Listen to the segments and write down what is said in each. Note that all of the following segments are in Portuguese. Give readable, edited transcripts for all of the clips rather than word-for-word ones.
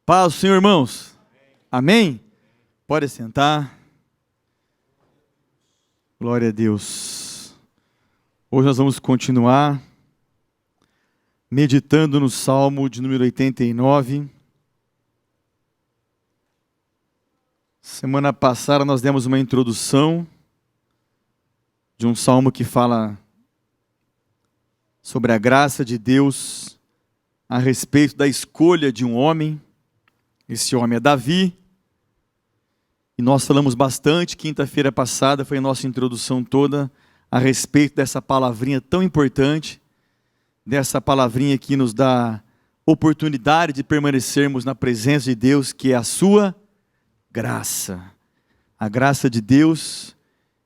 Paz do Senhor, irmãos. Amém? Pode sentar. Glória a Deus. Hoje nós vamos continuar meditando no Salmo de número 89. Semana passada nós demos uma introdução de um salmo que fala sobre a graça de Deus a respeito da escolha de um homem. Esse homem é Davi. E nós falamos bastante, quinta-feira passada foi a nossa introdução toda a respeito dessa palavrinha tão importante, dessa palavrinha que nos dá oportunidade de permanecermos na presença de Deus, que é a sua graça. A graça de Deus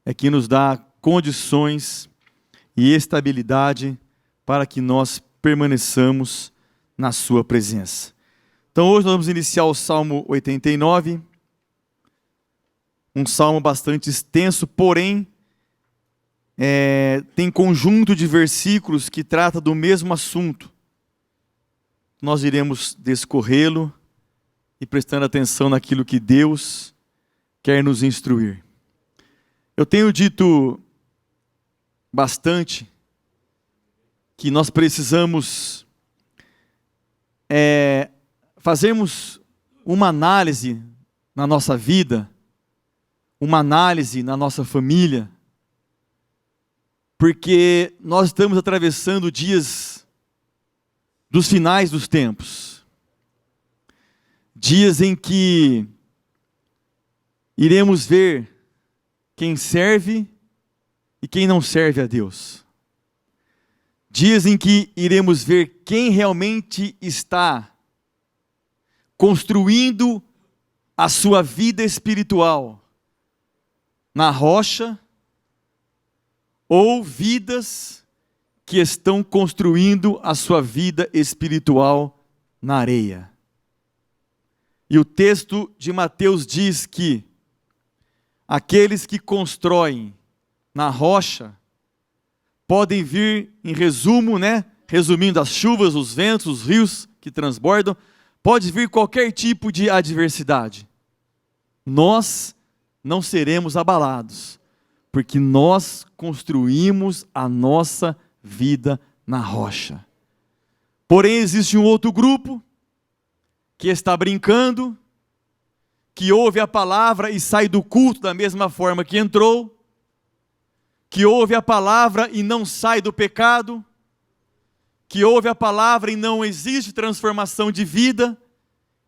é que nos dá condições e estabilidade para que nós permaneçamos na sua presença. Então hoje nós vamos iniciar o Salmo 89, um salmo bastante extenso, porém tem conjunto de versículos que trata do mesmo assunto. Nós iremos discorrê-lo e prestando atenção naquilo que Deus quer nos instruir. Eu tenho dito bastante que nós precisamos fazermos uma análise na nossa vida, uma análise na nossa família, porque nós estamos atravessando dias dos finais dos tempos, dias em que iremos ver quem serve e quem não serve a Deus, dias em que iremos ver quem realmente está construindo a sua vida espiritual na rocha, ou vidas que estão construindo a sua vida espiritual na areia. E o texto de Mateus diz que aqueles que constroem na rocha podem vir, em resumo, resumindo as chuvas, os ventos, os rios que transbordam, pode vir qualquer tipo de adversidade. Nós não seremos abalados, porque nós construímos a nossa vida na rocha. Porém, existe um outro grupo que está brincando, que ouve a palavra e sai do culto da mesma forma que entrou, que ouve a palavra e não sai do pecado, que ouve a palavra e não existe transformação de vida.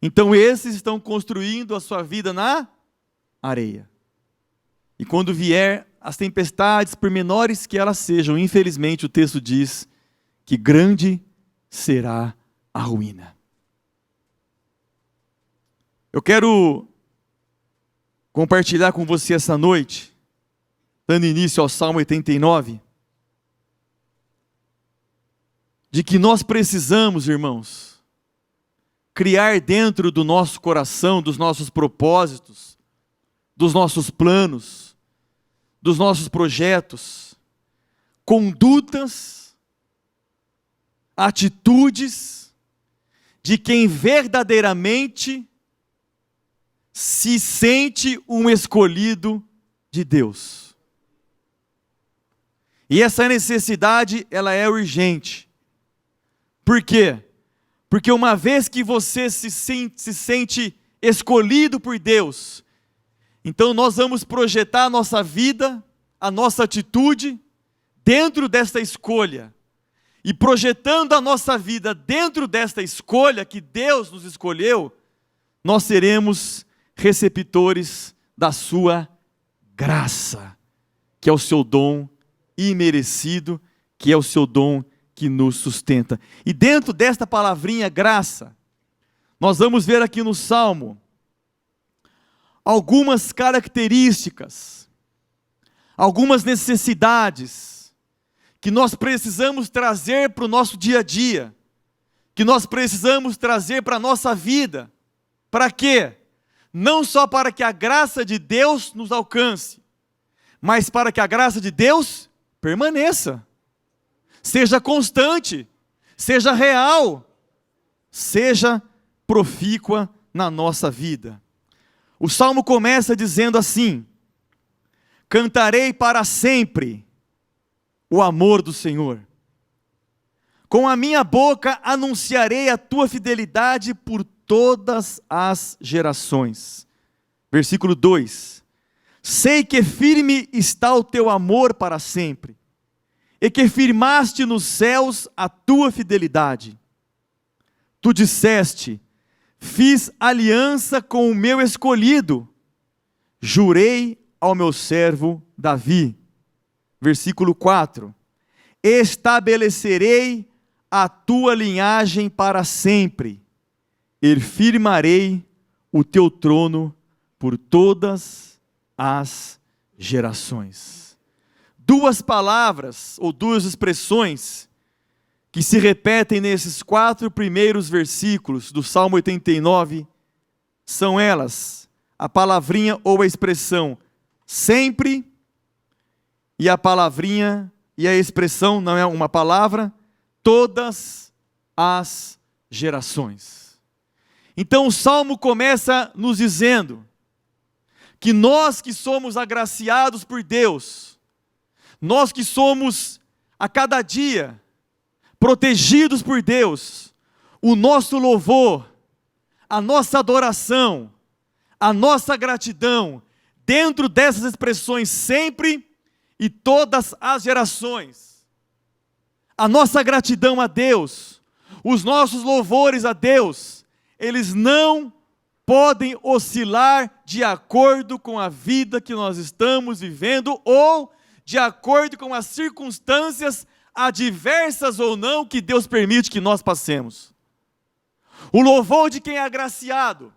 Então esses estão construindo a sua vida na areia. E quando vier as tempestades, por menores que elas sejam, infelizmente o texto diz que grande será a ruína. Eu quero compartilhar com você essa noite, dando início ao Salmo 89, de que nós precisamos, irmãos, criar dentro do nosso coração, dos nossos propósitos, dos nossos planos, dos nossos projetos, condutas, atitudes de quem verdadeiramente se sente um escolhido de Deus. E essa necessidade, ela é urgente. Por quê? Porque uma vez que você se sente escolhido por Deus, então nós vamos projetar a nossa vida, a nossa atitude, dentro desta escolha. E projetando a nossa vida dentro desta escolha que Deus nos escolheu, nós seremos receptores da sua graça, que é o seu dom imerecido, que é o seu dom que nos sustenta. E dentro desta palavrinha graça, nós vamos ver aqui no Salmo algumas características, algumas necessidades que nós precisamos trazer para o nosso dia a dia, que nós precisamos trazer para a nossa vida. Para quê? Não só para que a graça de Deus nos alcance, mas para que a graça de Deus permaneça, seja constante, seja real, seja profícua na nossa vida. O salmo começa dizendo assim: cantarei para sempre o amor do Senhor. Com a minha boca anunciarei a tua fidelidade por todas as gerações. Versículo 2: sei que firme está o teu amor para sempre, e que firmaste nos céus a tua fidelidade. Tu disseste: fiz aliança com o meu escolhido, jurei ao meu servo Davi. Versículo 4: estabelecerei a tua linhagem para sempre, e firmarei o teu trono por todas as gerações. Duas palavras ou duas expressões que se repetem nesses 4 primeiros versículos do Salmo 89 são elas: a palavrinha ou a expressão sempre, e a palavrinha e a expressão, não é uma palavra, todas as gerações. Então o Salmo começa nos dizendo que nós que somos agraciados por Deus, nós que somos a cada dia protegidos por Deus, o nosso louvor, a nossa adoração, a nossa gratidão, dentro dessas expressões sempre e todas as gerações, a nossa gratidão a Deus, os nossos louvores a Deus, eles não podem oscilar de acordo com a vida que nós estamos vivendo ou de acordo com as circunstâncias adversas ou não que Deus permite que nós passemos. O louvor de quem é agraciado,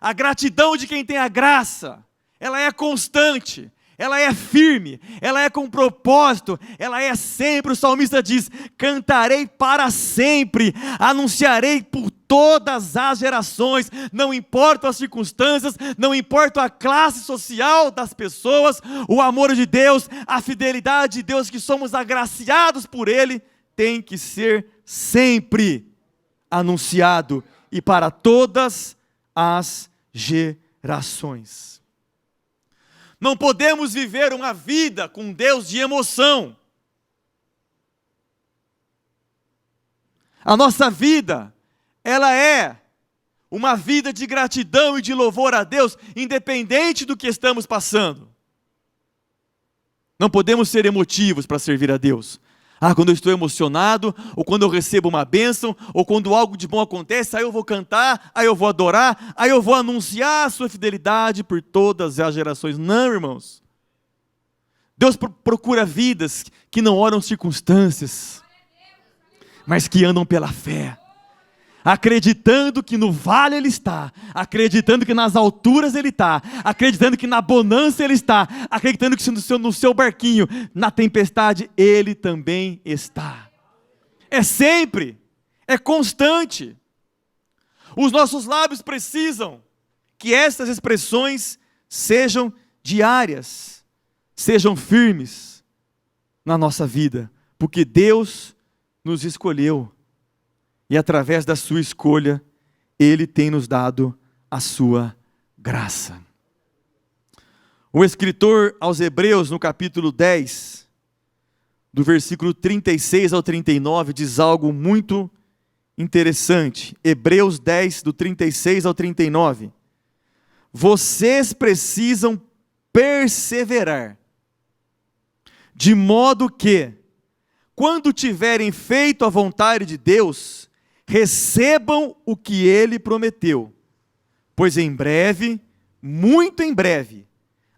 a gratidão de quem tem a graça, ela é constante, ela é firme, ela é com propósito, ela é sempre. O salmista diz: cantarei para sempre, anunciarei por todas as gerações, não importa as circunstâncias, não importa a classe social das pessoas, o amor de Deus, a fidelidade de Deus, que somos agraciados por Ele, tem que ser sempre anunciado e para todas as gerações. Não podemos viver uma vida com Deus de emoção. A nossa vida, ela é uma vida de gratidão e de louvor a Deus, independente do que estamos passando. Não podemos ser emotivos para servir a Deus. Quando eu estou emocionado, ou quando eu recebo uma bênção, ou quando algo de bom acontece, aí eu vou cantar, aí eu vou adorar, aí eu vou anunciar a sua fidelidade por todas as gerações. Não, irmãos. Deus procura vidas que não olham circunstâncias, mas que andam pela fé, acreditando que no vale Ele está, acreditando que nas alturas Ele está, acreditando que na bonança Ele está, acreditando que no seu barquinho, na tempestade, Ele também está. É sempre, é constante. Os nossos lábios precisam que essas expressões sejam diárias, sejam firmes na nossa vida, porque Deus nos escolheu. E através da sua escolha, Ele tem nos dado a sua graça. O escritor aos Hebreus, no capítulo 10, do versículo 36 ao 39, diz algo muito interessante. Hebreus 10, do 36 ao 39. Vocês precisam perseverar, de modo que, quando tiverem feito a vontade de Deus, recebam o que Ele prometeu, pois em breve, muito em breve,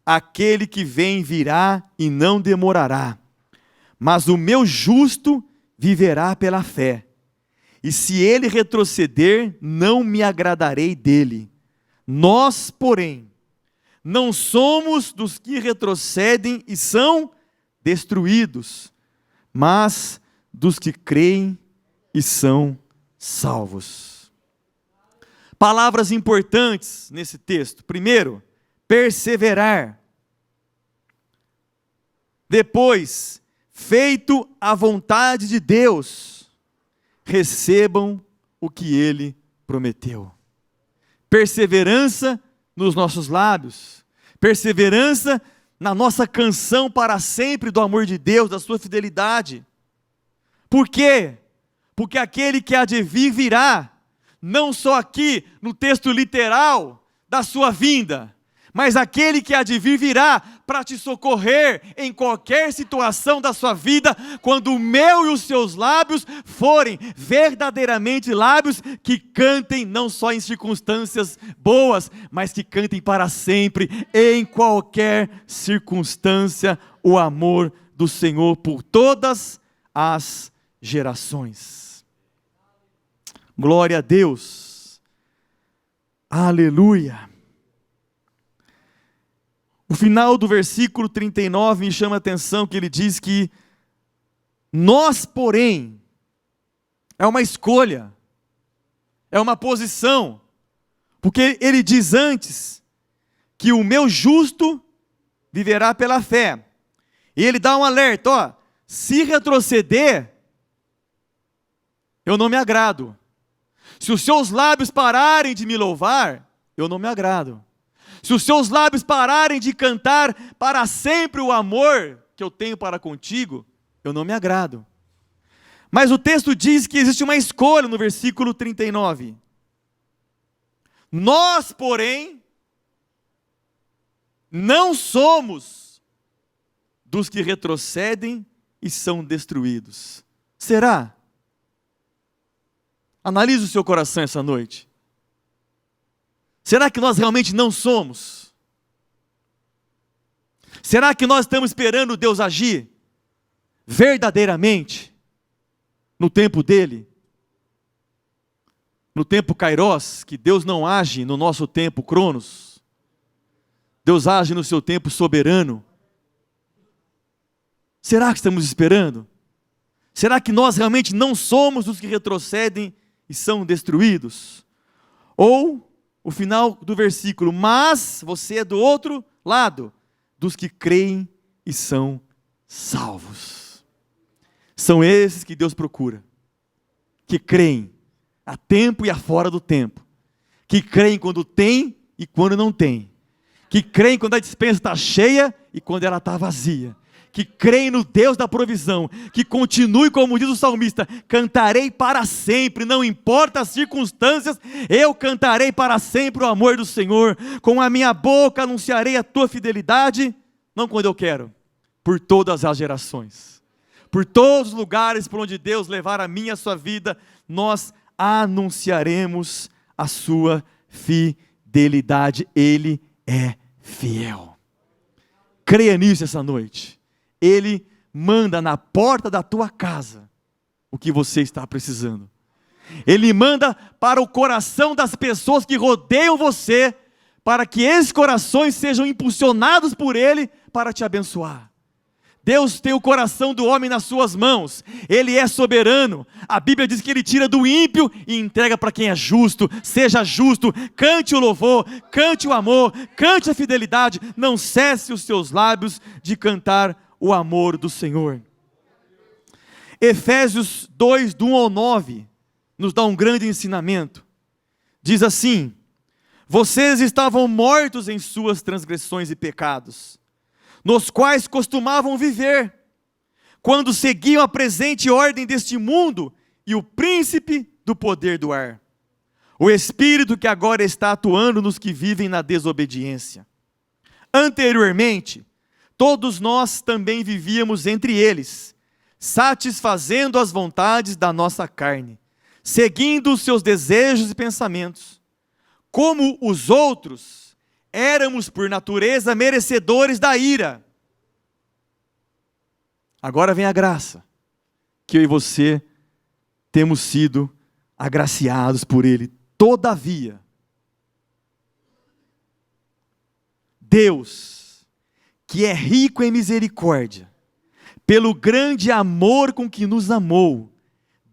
aquele que vem virá e não demorará. Mas o meu justo viverá pela fé, e se ele retroceder, não me agradarei dele. Nós, porém, não somos dos que retrocedem e são destruídos, mas dos que creem e são salvos. Palavras importantes nesse texto. Primeiro, perseverar. Depois, feito a vontade de Deus, recebam o que Ele prometeu. perseverança nos nossos lábios, perseverança na nossa canção para sempre do amor de Deus, da sua fidelidade. Por quê? Porque aquele que há de vir virá, não só aqui no texto literal da sua vinda, mas aquele que há de vir virá para te socorrer em qualquer situação da sua vida, quando o meu e os seus lábios forem verdadeiramente lábios que cantem não só em circunstâncias boas, mas que cantem para sempre, em qualquer circunstância, o amor do Senhor por todas as gerações. Glória a Deus. Aleluia. O final do versículo 39 me chama a atenção, que ele diz que nós, porém, é uma escolha, é uma posição, porque ele diz antes que o meu justo viverá pela fé, e ele dá um alerta, ó, se retroceder, eu não me agrado. Se os seus lábios pararem de me louvar, eu não me agrado. Se os seus lábios pararem de cantar para sempre o amor que eu tenho para contigo, eu não me agrado. Mas o texto diz que existe uma escolha no versículo 39. Nós, porém, não somos dos que retrocedem e são destruídos. Será? Analise o seu coração essa noite. Será que nós realmente não somos? Será que nós estamos esperando Deus agir verdadeiramente no tempo dele? No tempo Kairos, que Deus não age no nosso tempo Cronos. Deus age no seu tempo soberano. Será que estamos esperando? Será que nós realmente não somos os que retrocedem e são destruídos? Ou o final do versículo, mas você é do outro lado, dos que creem e são salvos. São esses que Deus procura, que creem a tempo e a fora do tempo, que creem quando tem e quando não tem, que creem quando a despensa está cheia e quando ela está vazia, que creem no Deus da provisão, que continue, como diz o salmista, cantarei para sempre, não importa as circunstâncias, eu cantarei para sempre o amor do Senhor, com a minha boca anunciarei a tua fidelidade, não quando eu quero, por todas as gerações, por todos os lugares por onde Deus levar a minha e a sua vida, nós anunciaremos a sua fidelidade, Ele é fiel. Creia nisso essa noite. Ele manda na porta da tua casa o que você está precisando. Ele manda para o coração das pessoas que rodeiam você, para que esses corações sejam impulsionados por Ele para te abençoar. Deus tem o coração do homem nas suas mãos. Ele é soberano. A Bíblia diz que Ele tira do ímpio e entrega para quem é justo. Seja justo, cante o louvor, cante o amor, cante a fidelidade. Não cesse os seus lábios de cantar o amor do Senhor. Efésios 2, do 1 ao 9, nos dá um grande ensinamento. Diz assim: vocês estavam mortos em suas transgressões e pecados, nos quais costumavam viver, quando seguiam a presente ordem deste mundo e o príncipe do poder do ar, o espírito que agora está atuando nos que vivem na desobediência. Anteriormente, todos nós também vivíamos entre eles, satisfazendo as vontades da nossa carne, seguindo os seus desejos e pensamentos. Como os outros, éramos por natureza merecedores da ira. Agora vem a graça, que eu e você temos sido agraciados por Ele. Todavia, Deus, que é rico em misericórdia, pelo grande amor com que nos amou,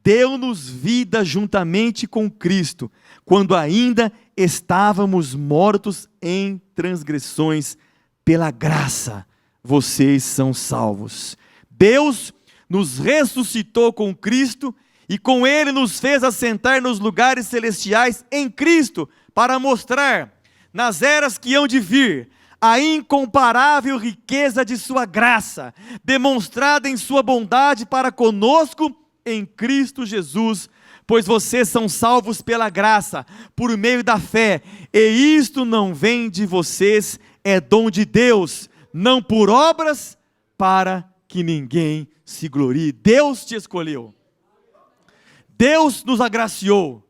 deu-nos vida juntamente com Cristo, quando ainda estávamos mortos em transgressões. Pela graça, vocês são salvos. Deus nos ressuscitou com Cristo e com ele nos fez assentar nos lugares celestiais em Cristo, para mostrar, nas eras que hão de vir, a incomparável riqueza de sua graça, demonstrada em sua bondade para conosco em Cristo Jesus, pois vocês são salvos pela graça, por meio da fé, e isto não vem de vocês, é dom de Deus, não por obras, para que ninguém se glorie. Deus te escolheu, Deus nos agraciou,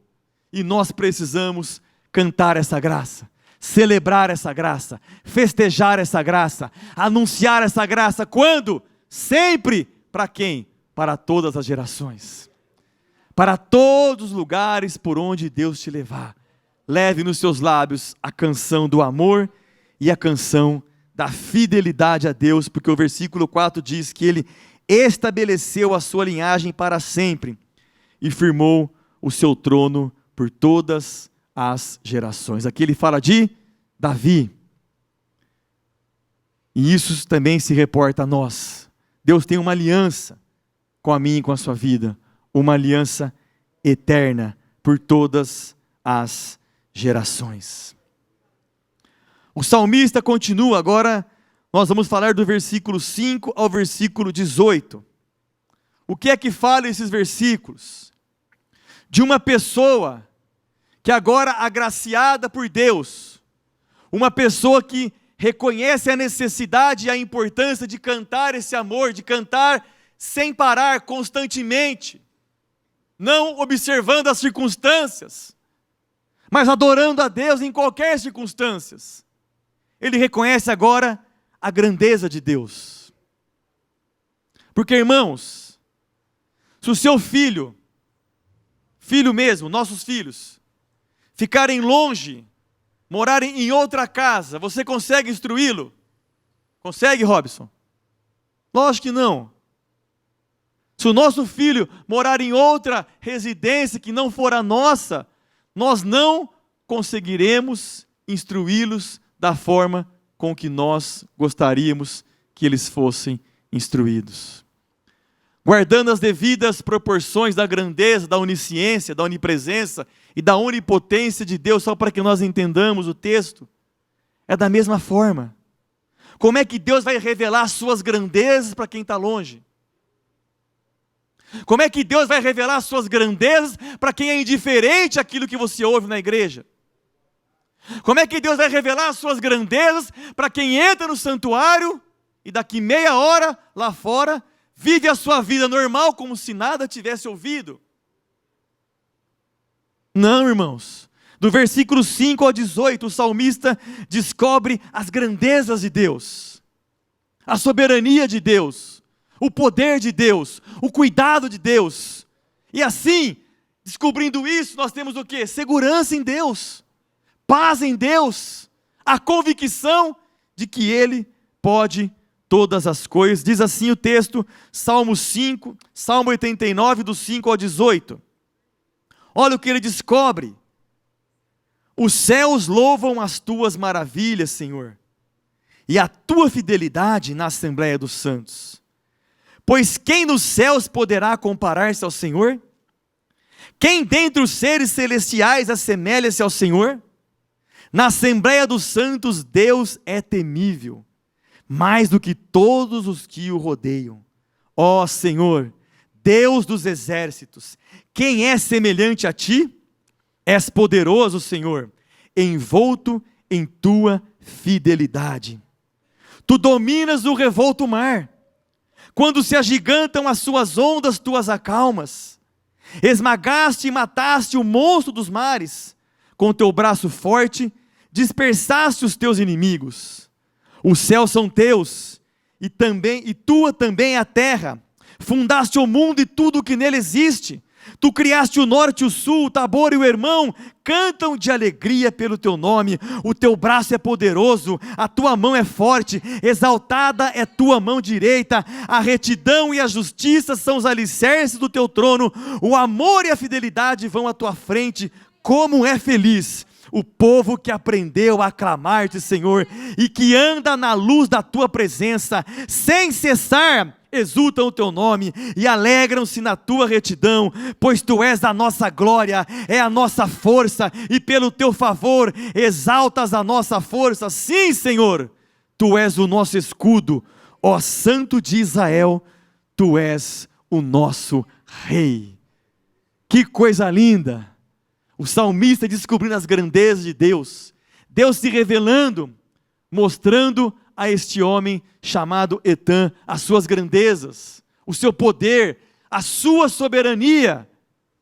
e nós precisamos cantar essa graça, celebrar essa graça, festejar essa graça, anunciar essa graça. Quando? Sempre. Para quem? Para todas as gerações, para todos os lugares por onde Deus te levar. Leve nos seus lábios a canção do amor e a canção da fidelidade a Deus, porque o versículo 4 diz que Ele estabeleceu a sua linhagem para sempre e firmou o seu trono por todas as gerações. Aqui ele fala de Davi, e isso também se reporta a nós. Deus tem uma aliança com a minha e com a sua vida, uma aliança eterna por todas as gerações. O salmista continua, agora nós vamos falar do versículo 5 ao versículo 18. O que é que fala esses versículos? De uma pessoa que agora agraciada por Deus, uma pessoa que reconhece a necessidade e a importância de cantar esse amor, de cantar sem parar, constantemente, não observando as circunstâncias, mas adorando a Deus em qualquer circunstância. Ele reconhece agora a grandeza de Deus. Porque, irmãos, se o seu filho mesmo, nossos filhos, ficarem longe, morarem em outra casa, você consegue instruí-lo? Consegue, Robson? Lógico que não. Se o nosso filho morar em outra residência que não for a nossa, nós não conseguiremos instruí-los da forma com que nós gostaríamos que eles fossem instruídos. Guardando as devidas proporções da grandeza, da onisciência, da onipresença e da onipotência de Deus, só para que nós entendamos o texto, é da mesma forma. Como é que Deus vai revelar as suas grandezas para quem está longe? Como é que Deus vai revelar as suas grandezas para quem é indiferente àquilo que você ouve na igreja? Como é que Deus vai revelar as suas grandezas para quem entra no santuário e daqui meia hora lá fora vive a sua vida normal como se nada tivesse ouvido? Não, irmãos. Do versículo 5 ao 18, o salmista descobre as grandezas de Deus, a soberania de Deus, o poder de Deus, o cuidado de Deus. E assim, descobrindo isso, nós temos o quê? Segurança em Deus, paz em Deus, a convicção de que Ele pode todas as coisas. Diz assim o texto, Salmo 5, Salmo 89, do 5 ao 18. Olha o que ele descobre. Os céus louvam as tuas maravilhas, Senhor, e a tua fidelidade na Assembleia dos Santos. Pois quem nos céus poderá comparar-se ao Senhor? Quem dentre os seres celestiais assemelha-se ao Senhor? Na Assembleia dos Santos, Deus é temível, mais do que todos os que o rodeiam. Ó Senhor, Deus dos exércitos, quem é semelhante a ti? És poderoso, Senhor, envolto em tua fidelidade. Tu dominas o revolto mar. Quando se agigantam as suas ondas, tu as acalmas. Esmagaste e mataste o monstro dos mares. Com teu braço forte, dispersaste os teus inimigos. Os céus são teus, e tua também é a terra. Fundaste o mundo e tudo o que nele existe. Tu criaste o norte e o sul, o Tabor e o Hermão, cantam de alegria pelo teu nome. O teu braço é poderoso, a tua mão é forte, exaltada é tua mão direita. A retidão e a justiça são os alicerces do teu trono. O amor e a fidelidade vão à tua frente. Como é feliz o povo que aprendeu a aclamar-te, Senhor, e que anda na luz da tua presença, sem cessar, exultam o teu nome e alegram-se na tua retidão, pois tu és a nossa glória, é a nossa força, e pelo teu favor exaltas a nossa força. Sim, Senhor, tu és o nosso escudo, ó Santo de Israel, tu és o nosso Rei. Que coisa linda! O salmista descobrindo as grandezas de Deus, Deus se revelando, mostrando a este homem chamado Etã as suas grandezas, o seu poder, a sua soberania.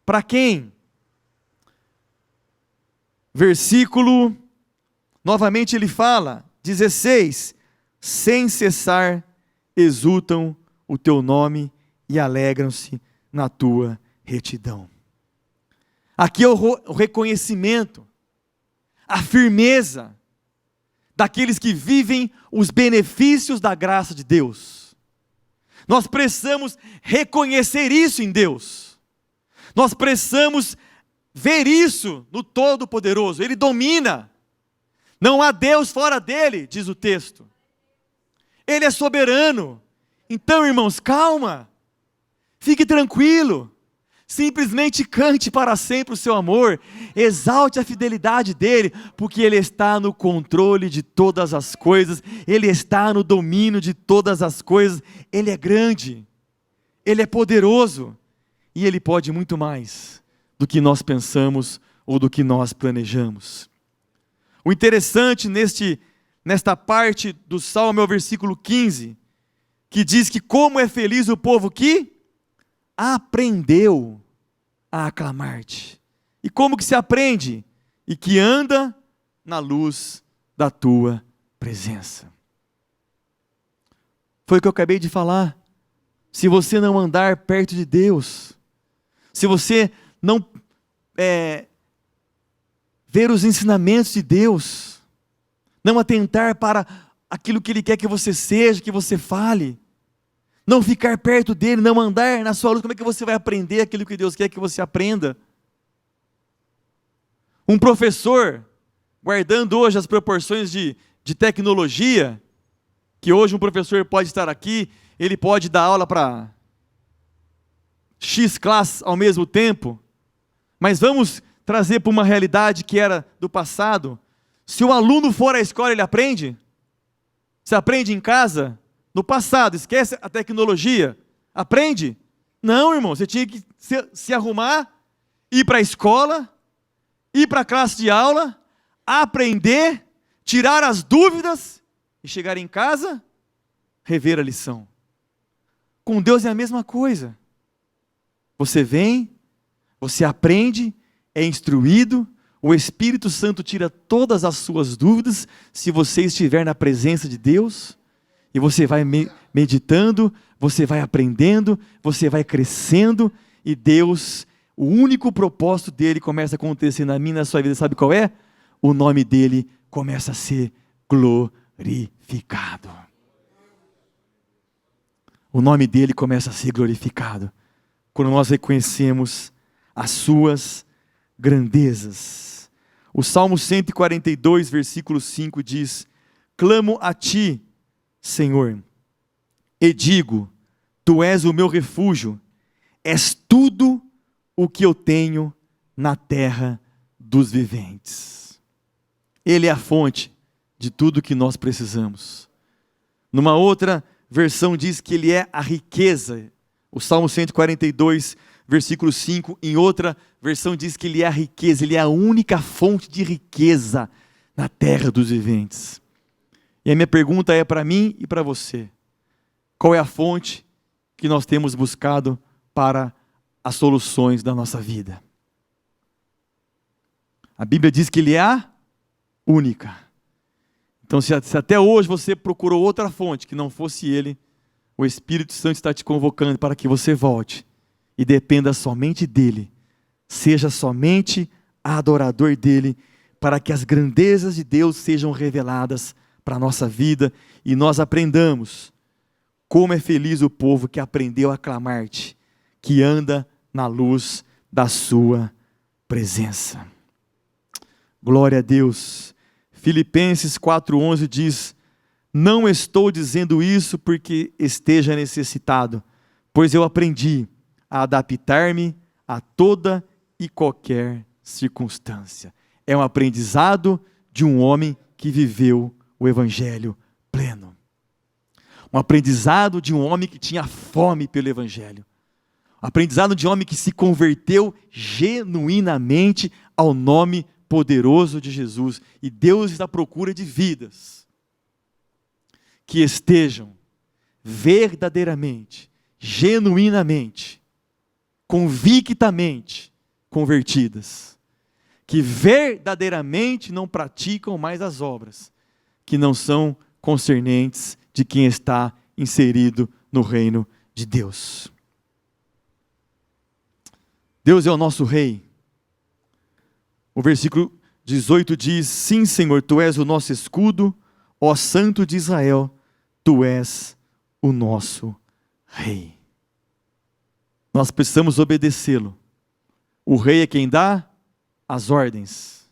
Para quem? Versículo, novamente ele fala, 16: sem cessar exultam o teu nome e alegram-se na tua retidão. Aqui é o reconhecimento, a firmeza daqueles que vivem os benefícios da graça de Deus. Nós precisamos reconhecer isso em Deus. Nós precisamos ver isso no Todo-Poderoso. Ele domina. Não há Deus fora dele, diz o texto. Ele é soberano. Então, irmãos, calma. Fique tranquilo. Simplesmente cante para sempre o seu amor, exalte a fidelidade dele, porque ele está no controle de todas as coisas, ele está no domínio de todas as coisas, ele é grande, ele é poderoso, e ele pode muito mais do que nós pensamos ou do que nós planejamos. O interessante nesta parte do Salmo é o versículo 15, que diz que como é feliz o povo que aprendeu a aclamar-te. E como que se aprende? E que anda na luz da tua presença. Foi o que eu acabei de falar. Se você não andar perto de Deus, se você não ver os ensinamentos de Deus, não atentar para aquilo que Ele quer que você seja, que você fale, não ficar perto dele, não andar na sua luz, como é que você vai aprender aquilo que Deus quer que você aprenda? Um professor, guardando hoje as proporções de tecnologia, que hoje um professor pode estar aqui, ele pode dar aula para X classes ao mesmo tempo, mas vamos trazer para uma realidade que era do passado. Se o aluno for à escola, ele aprende? Você aprende em casa? No passado, esquece a tecnologia, aprende? Não, irmão, você tinha que se arrumar, ir para a escola, ir para a classe de aula, aprender, tirar as dúvidas e chegar em casa, rever a lição. Com Deus é a mesma coisa. Você vem, você aprende, é instruído, o Espírito Santo tira todas as suas dúvidas, se você estiver na presença de Deus. E você vai meditando, você vai aprendendo, você vai crescendo, e Deus, o único propósito dele começa a acontecer na minha e na sua vida, sabe qual é? O nome dele começa a ser glorificado. O nome dele começa a ser glorificado, quando nós reconhecemos as suas grandezas. O Salmo 142, versículo 5 diz: clamo a ti, Senhor, e digo, tu és o meu refúgio, és tudo o que eu tenho na terra dos viventes. Ele é a fonte de tudo que nós precisamos. Numa outra versão diz que ele é a riqueza. O Salmo 142, versículo 5, em outra versão diz que ele é a riqueza, ele é a única fonte de riqueza na terra dos viventes. E a minha pergunta é para mim e para você: qual é a fonte que nós temos buscado para as soluções da nossa vida? A Bíblia diz que ele é a única. Então, se até hoje você procurou outra fonte que não fosse ele, o Espírito Santo está te convocando para que você volte e dependa somente dele, seja somente adorador dele, para que as grandezas de Deus sejam reveladas para a nossa vida e nós aprendamos como é feliz o povo que aprendeu a aclamar-te, que anda na luz da sua presença. Glória a Deus. Filipenses 4:11 diz: não estou dizendo isso porque esteja necessitado, pois eu aprendi a adaptar-me a toda e qualquer circunstância. É um aprendizado de um homem que viveu o Evangelho pleno. Um aprendizado de um homem que tinha fome pelo Evangelho. Um aprendizado de um homem que se converteu genuinamente ao nome poderoso de Jesus. E Deus está à procura de vidas que estejam verdadeiramente, genuinamente, convictamente convertidas. Que verdadeiramente não praticam mais as obras que não são concernentes de quem está inserido no reino de Deus. Deus é o nosso Rei. O versículo 18 diz: sim, Senhor, Tu és o nosso escudo, ó Santo de Israel, Tu és o nosso Rei. Nós precisamos obedecê-lo. O Rei é quem dá as ordens.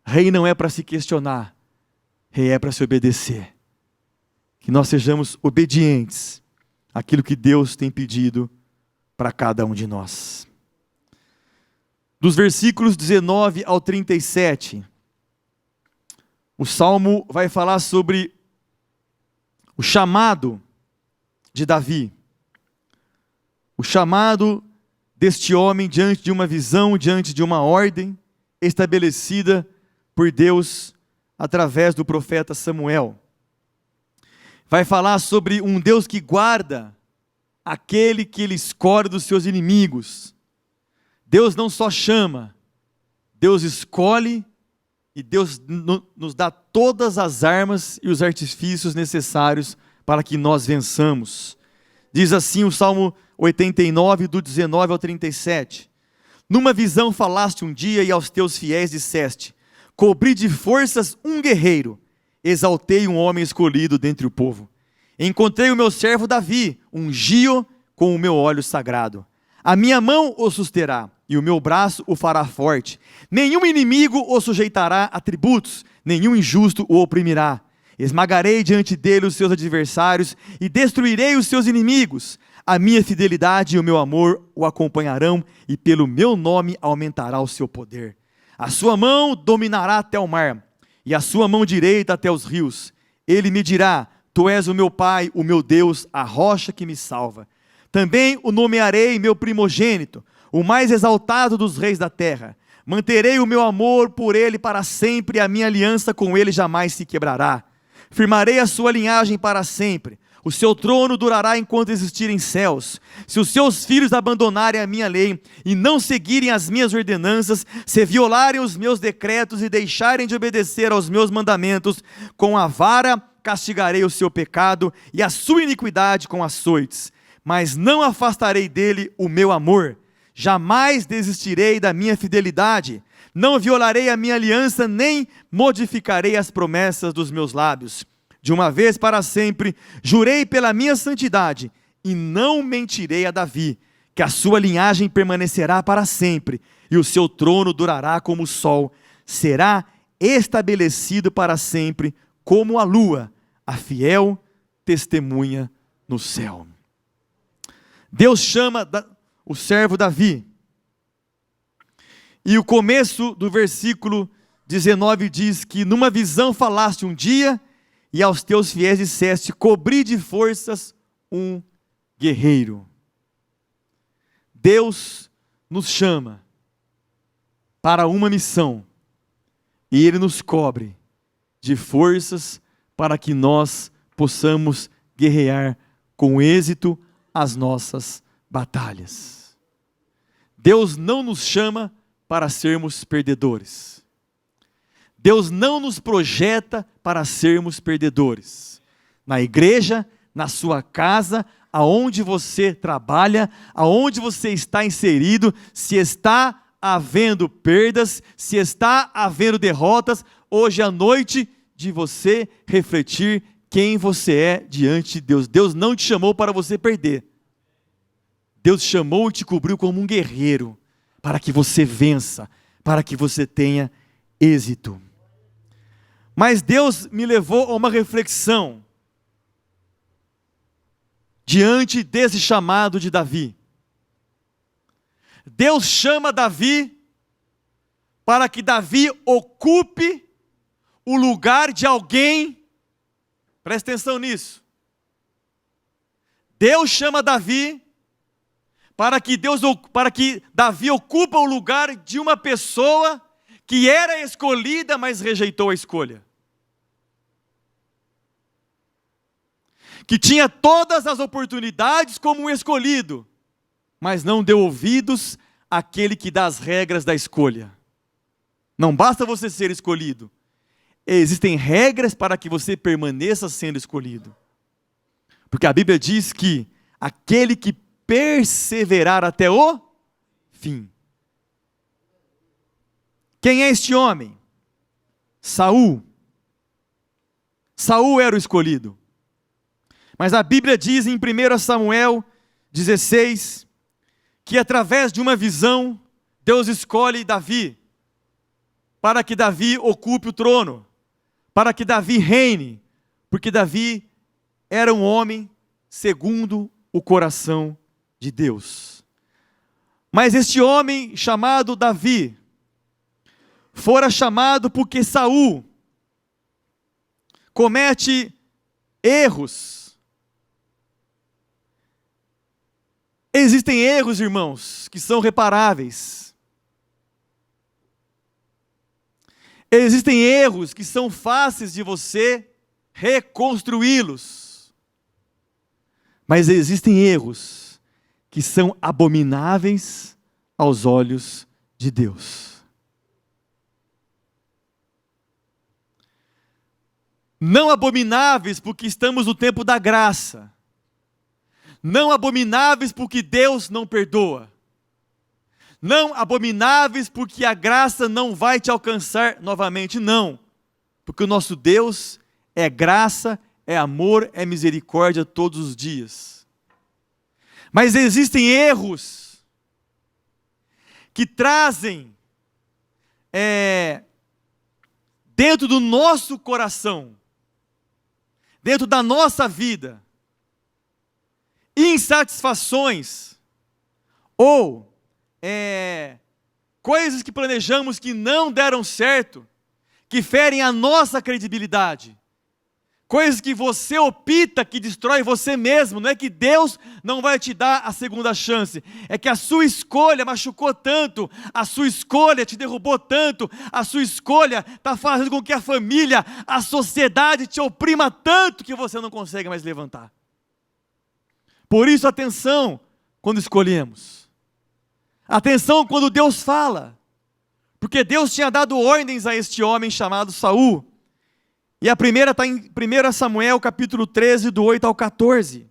Rei não é para se questionar, Rei é para se obedecer. Que nós sejamos obedientes àquilo que Deus tem pedido para cada um de nós. Dos versículos 19 ao 37, o Salmo vai falar sobre o chamado de Davi. O chamado deste homem diante de uma visão, diante de uma ordem estabelecida por Deus através do profeta Samuel. Vai falar sobre um Deus que guarda aquele que Ele escolhe dos seus inimigos. Deus não só chama, Deus escolhe e Deus nos dá todas as armas e os artifícios necessários para que nós vençamos. Diz assim o Salmo 89, do 19 ao 37. Numa visão falaste um dia e aos teus fiéis disseste: cobri de forças um guerreiro, exaltei um homem escolhido dentre o povo. Encontrei o meu servo Davi, ungi-o com o meu óleo sagrado. A minha mão o susterá, e o meu braço o fará forte. Nenhum inimigo o sujeitará a tributos, nenhum injusto o oprimirá. Esmagarei diante dele os seus adversários, e destruirei os seus inimigos. A minha fidelidade e o meu amor o acompanharão, e pelo meu nome aumentará o seu poder. A sua mão dominará até o mar, e a sua mão direita até os rios. Ele me dirá: Tu és o meu Pai, o meu Deus, a rocha que me salva. Também o nomearei meu primogênito, o mais exaltado dos reis da terra. Manterei o meu amor por ele para sempre, e a minha aliança com ele jamais se quebrará. Firmarei a sua linhagem para sempre. O seu trono durará enquanto existirem céus. Se os seus filhos abandonarem a minha lei e não seguirem as minhas ordenanças, se violarem os meus decretos e deixarem de obedecer aos meus mandamentos, com a vara castigarei o seu pecado e a sua iniquidade com açoites. Mas não afastarei dele o meu amor. Jamais desistirei da minha fidelidade. Não violarei a minha aliança, nem modificarei as promessas dos meus lábios. De uma vez para sempre, jurei pela minha santidade, e não mentirei a Davi, que a sua linhagem permanecerá para sempre, e o seu trono durará como o sol. Será estabelecido para sempre, como a lua, a fiel testemunha no céu. Deus chama o servo Davi. E o começo do versículo 19 diz que numa visão falaste um dia, e aos teus fiéis disseste: cobri de forças um guerreiro. Deus nos chama para uma missão, e Ele nos cobre de forças para que nós possamos guerrear com êxito as nossas batalhas. Deus não nos chama para sermos perdedores. Deus não nos projeta para sermos perdedores. Na igreja, na sua casa, aonde você trabalha, aonde você está inserido, se está havendo perdas, se está havendo derrotas, hoje é noite de você refletir quem você é diante de Deus. Deus não te chamou para você perder. Deus te chamou e te cobriu como um guerreiro, para que você vença, para que você tenha êxito. Mas Deus me levou a uma reflexão diante desse chamado de Davi. Deus chama Davi para que Davi ocupe o lugar de alguém. Presta atenção nisso. Deus chama Davi para que Davi ocupe o lugar de uma pessoa que era escolhida, mas rejeitou a escolha. Que tinha todas as oportunidades como um escolhido, mas não deu ouvidos àquele que dá as regras da escolha. Não basta você ser escolhido. Existem regras para que você permaneça sendo escolhido. Porque a Bíblia diz que aquele que perseverar até o fim. Quem é este homem? Saul. Saul era o escolhido. Mas a Bíblia diz em 1 Samuel 16, que através de uma visão, Deus escolhe Davi, para que Davi ocupe o trono, para que Davi reine, porque Davi era um homem segundo o coração de Deus. Mas este homem chamado Davi, fora chamado porque Saul comete erros. Existem erros, irmãos, que são reparáveis. Existem erros que são fáceis de você reconstruí-los. Mas existem erros que são abomináveis aos olhos de Deus. Não abomináveis porque estamos no tempo da graça. Não abomináveis porque Deus não perdoa. Não abomináveis porque a graça não vai te alcançar novamente, não. Porque o nosso Deus é graça, é amor, é misericórdia todos os dias. Mas existem erros que trazem dentro do nosso coração, dentro da nossa vida, insatisfações ou coisas que planejamos que não deram certo, que ferem a nossa credibilidade, coisas que você opta que destrói você mesmo. Não é que Deus não vai te dar a segunda chance, é que a sua escolha machucou tanto, a sua escolha te derrubou tanto, a sua escolha está fazendo com que a família, a sociedade te oprima tanto que você não consegue mais levantar. Por isso, atenção quando escolhemos. Atenção quando Deus fala. Porque Deus tinha dado ordens a este homem chamado Saul. E a primeira está em 1 Samuel capítulo 13, do 8 ao 14.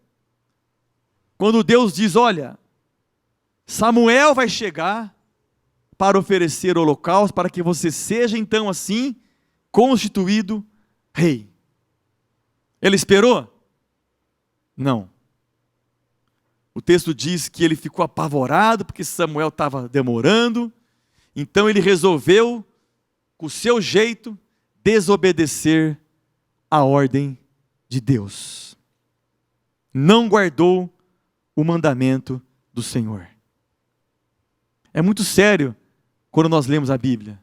Quando Deus diz, olha, Samuel vai chegar para oferecer holocausto, para que você seja então assim, constituído rei. Ele esperou? Não. O texto diz que ele ficou apavorado porque Samuel estava demorando. Então ele resolveu, com o seu jeito, desobedecer a ordem de Deus. Não guardou o mandamento do Senhor. É muito sério quando nós lemos a Bíblia.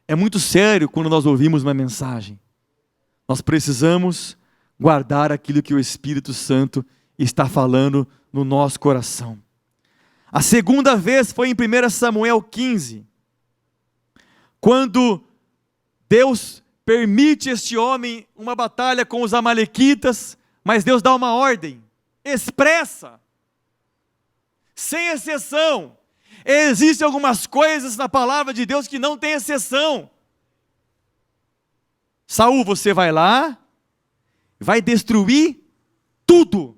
É muito sério quando nós ouvimos uma mensagem. Nós precisamos guardar aquilo que o Espírito Santo está falando no nosso coração. A segunda vez foi em 1 Samuel 15, quando Deus permite este homem uma batalha com os amalequitas, mas Deus dá uma ordem expressa, sem exceção. Existem algumas coisas na palavra de Deus que não tem exceção. Saul, você vai lá, vai destruir tudo.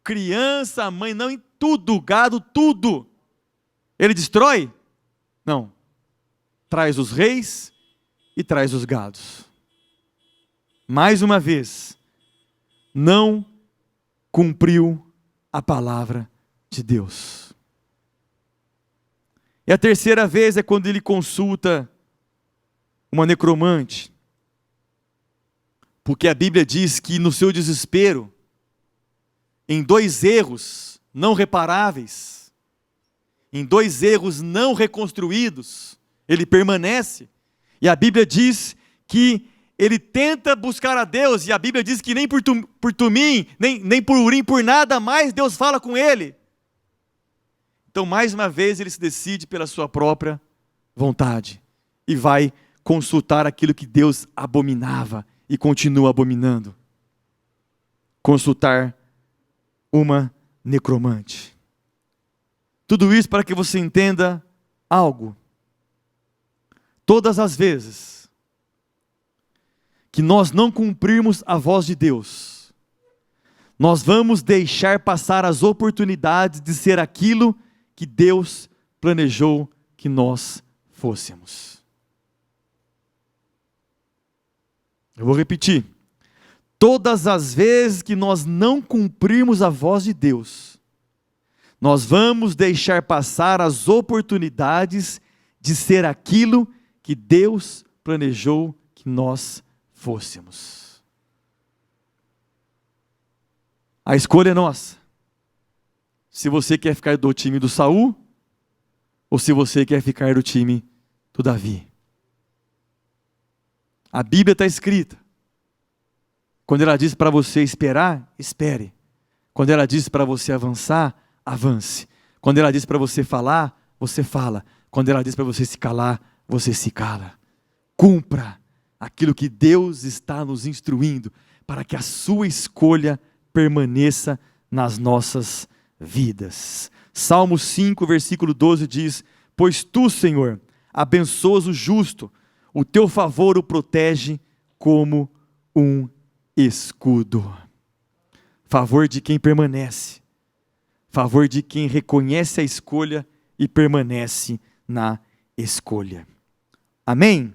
Criança, mãe, não, em tudo, gado, tudo. Ele destrói? Não. Traz os reis e traz os gados. Mais uma vez, não cumpriu a palavra de Deus. E a terceira vez é quando ele consulta uma necromante. Porque a Bíblia diz que no seu desespero, em 2 erros não reparáveis, em 2 erros não reconstruídos, ele permanece. E a Bíblia diz que ele tenta buscar a Deus, e a Bíblia diz que nem por Tumim, nem por Urim, por nada mais Deus fala com ele. Então, mais uma vez, ele se decide pela sua própria vontade e vai consultar aquilo que Deus abominava e continua abominando. Consultar uma necromante. Tudo isso para que você entenda algo. Todas as vezes que nós não cumprirmos a voz de Deus, nós vamos deixar passar as oportunidades de ser aquilo que Deus planejou que nós fôssemos. Eu vou repetir. Todas as vezes que nós não cumprirmos a voz de Deus, nós vamos deixar passar as oportunidades de ser aquilo que Deus planejou que nós fôssemos. A escolha é nossa. Se você quer ficar do time do Saul, ou se você quer ficar do time do Davi. A Bíblia está escrita. Quando ela diz para você esperar, espere. Quando ela diz para você avançar, avance. Quando ela diz para você falar, você fala. Quando ela diz para você se calar, você se cala. Cumpra aquilo que Deus está nos instruindo, para que a sua escolha permaneça nas nossas vidas. Salmo 5, versículo 12 diz: pois tu, Senhor, abençoas o justo, o teu favor o protege como um escudo. Favor de quem permanece, favor de quem reconhece a escolha e permanece na escolha. Amém?